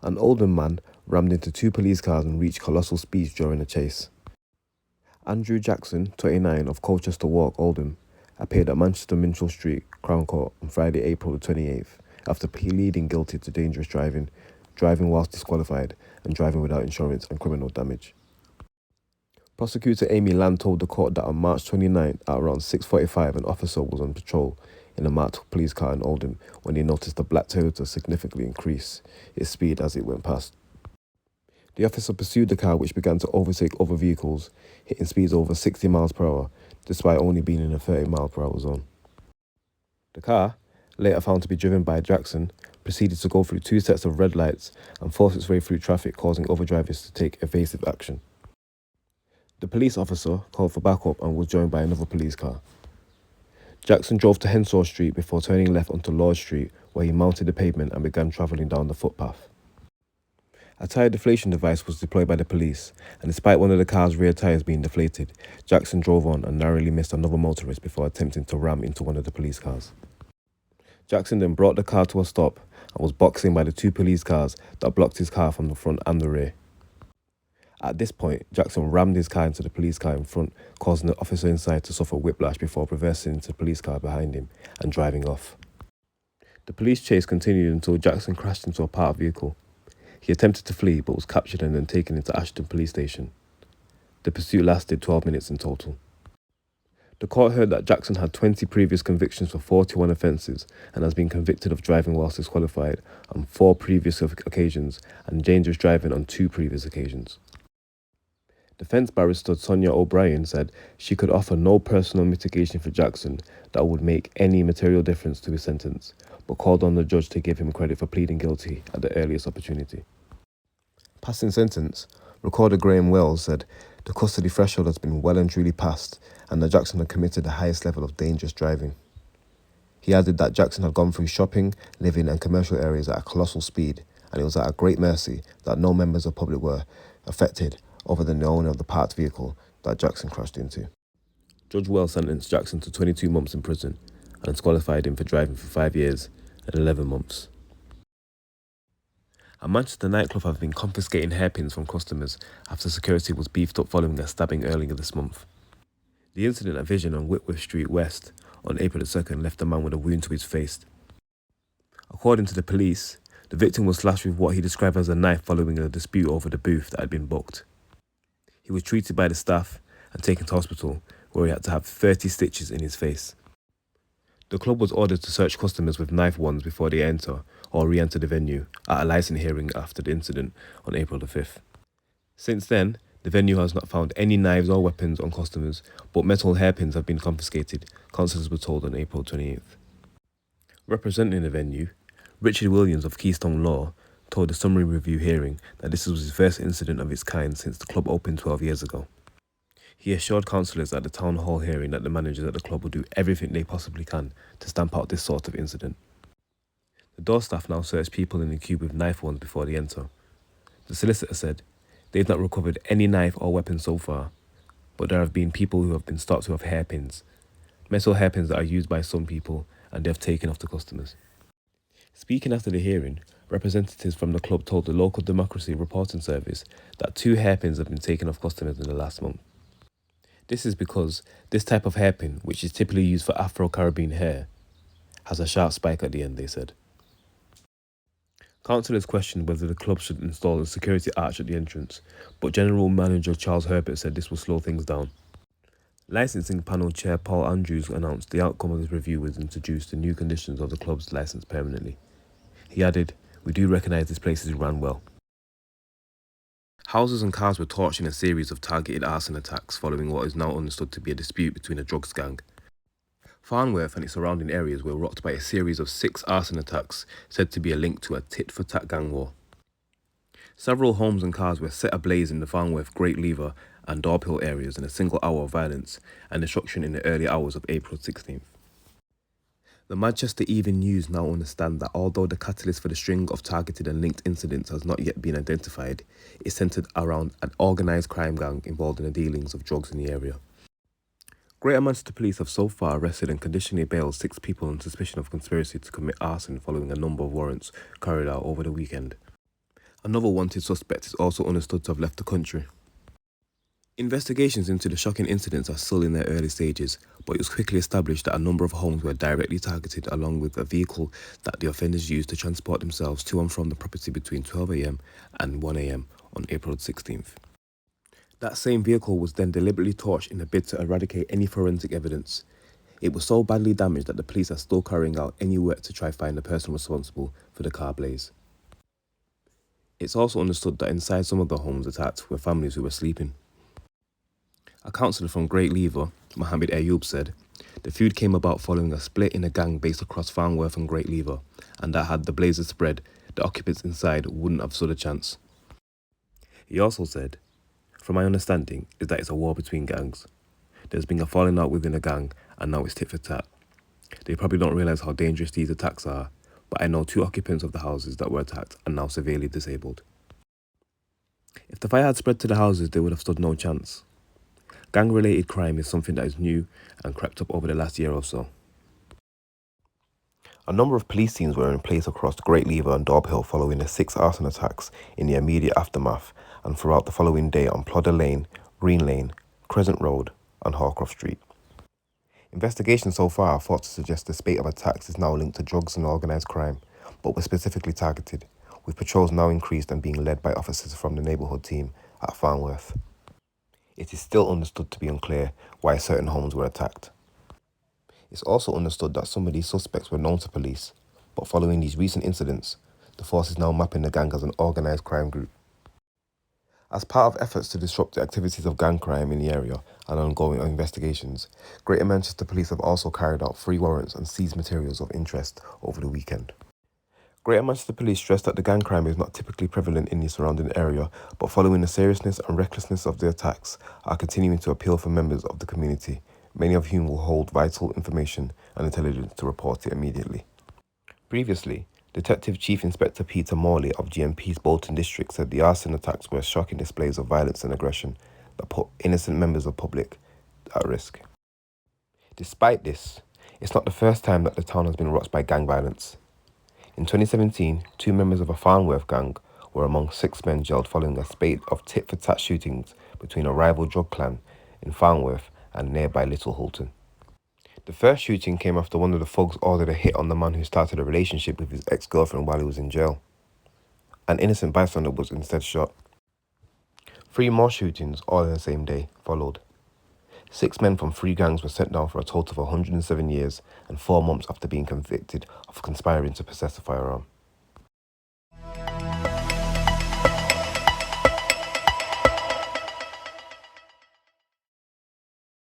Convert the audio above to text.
An Oldham man rammed into two police cars and reached colossal speeds during a chase. Andrew Jackson, 29, of Colchester Walk, Oldham, appeared at Manchester Minchell Street, Crown Court, on Friday, April the 28th, after pleading guilty to dangerous driving, driving whilst disqualified, and driving without insurance and criminal damage. Prosecutor Amy Land told the court that on March 29th at around 6:45 an officer was on patrol in a marked police car in Oldham when he noticed the black Toyota significantly increase its speed as it went past. The officer pursued the car, which began to overtake other vehicles, hitting speeds over 60 miles per hour, despite only being in a 30 mile per hour zone. The car, later found to be driven by Jackson, proceeded to go through two sets of red lights and force its way through traffic, causing other drivers to take evasive action. The police officer called for backup and was joined by another police car. Jackson drove to Henshaw Street before turning left onto Lord Street, where he mounted the pavement and began travelling down the footpath. A tyre deflation device was deployed by the police, and despite one of the car's rear tyres being deflated, Jackson drove on and narrowly missed another motorist before attempting to ram into one of the police cars. Jackson then brought the car to a stop and was boxed in by the two police cars that blocked his car from the front and the rear. At this point, Jackson rammed his car into the police car in front, causing the officer inside to suffer whiplash before reversing into the police car behind him and driving off. The police chase continued until Jackson crashed into a parked vehicle. He attempted to flee but was captured and then taken into Ashton Police Station. The pursuit lasted 12 minutes in total. The court heard that Jackson had 20 previous convictions for 41 offences and has been convicted of driving whilst disqualified on 4 previous occasions and dangerous driving on 2 previous occasions. Defence barrister Sonia O'Brien said she could offer no personal mitigation for Jackson that would make any material difference to his sentence, but called on the judge to give him credit for pleading guilty at the earliest opportunity. Passing sentence, Recorder Graham Wells said the custody threshold has been well and truly passed and that Jackson had committed the highest level of dangerous driving. He added that Jackson had gone through shopping, living and commercial areas at a colossal speed, and it was at a great mercy that no members of the public were affected other than the owner of the parked vehicle that Jackson crashed into. Judge Wells sentenced Jackson to 22 months in prison and disqualified him for driving for 5 years and 11 months. A Manchester nightclub have been confiscating hairpins from customers after security was beefed up following a stabbing earlier this month. The incident at Vision on Whitworth Street West on April 2nd left a man with a wound to his face. According to the police, the victim was slashed with what he described as a knife following a dispute over the booth that had been booked. He was treated by the staff and taken to hospital, where he had to have 30 stitches in his face. The club was ordered to search customers with knife wands before they enter or re-enter the venue at a licence hearing after the incident on April the 5th. Since then, the venue has not found any knives or weapons on customers, but metal hairpins have been confiscated, councillors were told on April 28th. Representing the venue, Richard Williams of Keystone Law told the summary review hearing that this was his first incident of its kind since the club opened 12 years ago. He assured councillors at the town hall hearing that the managers at the club will do everything they possibly can to stamp out this sort of incident. The door staff now search people in the queue with knife wands before they enter. The solicitor said they've not recovered any knife or weapon so far, but there have been people who have been stopped who have hairpins, metal hairpins that are used by some people, and they have taken off the customers. Speaking after the hearing, representatives from the club told the local Democracy Reporting Service that 2 hairpins have been taken off customers in the last month. This is because this type of hairpin, which is typically used for Afro-Caribbean hair, has a sharp spike at the end, they said. Councillors questioned whether the club should install a security arch at the entrance, but General Manager Charles Herbert said this will slow things down. Licensing panel chair Paul Andrews announced the outcome of this review was introduce the new conditions of the club's licence permanently. He added, "We do recognise this place is run well." Houses and cars were torched in a series of targeted arson attacks following what is now understood to be a dispute between a drugs gang. Farnworth and its surrounding areas were rocked by a series of 6 arson attacks said to be a link to a tit-for-tat gang war. Several homes and cars were set ablaze in the Farnworth, Great Lever and Dorp areas in a single hour of violence and destruction in the early hours of April 16th. The Madchester Evening News now understand that although the catalyst for the string of targeted and linked incidents has not yet been identified, it centred around an organised crime gang involved in the dealings of drugs in the area. Greater Manchester Police have so far arrested and conditionally bailed 6 people on suspicion of conspiracy to commit arson following a number of warrants carried out over the weekend. Another wanted suspect is also understood to have left the country. Investigations into the shocking incidents are still in their early stages, but it was quickly established that a number of homes were directly targeted along with a vehicle that the offenders used to transport themselves to and from the property between 12 a.m. and 1 a.m. on April 16th. That same vehicle was then deliberately torched in a bid to eradicate any forensic evidence. It was so badly damaged that the police are still carrying out any work to try find the person responsible for the car blaze. It's also understood that inside some of the homes attacked were families who were sleeping. A counsellor from Great Lever, Mohammed Ayoub, said, "The feud came about following a split in a gang based across Farnworth and Great Lever, and that had the blazes spread, the occupants inside wouldn't have stood a chance." He also said, "From my understanding is that it's a war between gangs. There's been a falling out within a gang and now it's tit for tat. They probably don't realise how dangerous these attacks are, but I know 2 occupants of the houses that were attacked are now severely disabled." If the fire had spread to the houses, they would have stood no chance. Gang-related crime is something that is new and crept up over the last year or so. A number of police teams were in place across Great Lever and Daub Hill following the 6 arson attacks in the immediate aftermath and throughout the following day on Plodder Lane, Green Lane, Crescent Road and Harcroft Street. Investigations so far are thought to suggest the spate of attacks is now linked to drugs and organised crime, but were specifically targeted, with patrols now increased and being led by officers from the neighbourhood team at Farnworth. It is still understood to be unclear why certain homes were attacked. It's also understood that some of these suspects were known to police, but following these recent incidents, the force is now mapping the gang as an organised crime group. As part of efforts to disrupt the activities of gang crime in the area and ongoing investigations, Greater Manchester Police have also carried out 3 warrants and seized materials of interest over the weekend. Greater Manchester Police stressed that the gang crime is not typically prevalent in the surrounding area, but following the seriousness and recklessness of the attacks, are continuing to appeal for members of the community, many of whom will hold vital information and intelligence to report it immediately. Previously, Detective Chief Inspector Peter Morley of GMP's Bolton District said the arson attacks were shocking displays of violence and aggression that put innocent members of the public at risk. Despite this, it's not the first time that the town has been rocked by gang violence. In 2017, 2 members of a Farnworth gang were among 6 men jailed following a spate of tit-for-tat shootings between a rival drug clan in Farnworth and nearby Little Hulton. The first shooting came after one of the thugs ordered a hit on the man who started a relationship with his ex-girlfriend while he was in jail. An innocent bystander was instead shot. 3 more shootings, all in the same day, followed. 6 men from 3 gangs were sent down for a total of 107 years and 4 months after being convicted of conspiring to possess a firearm.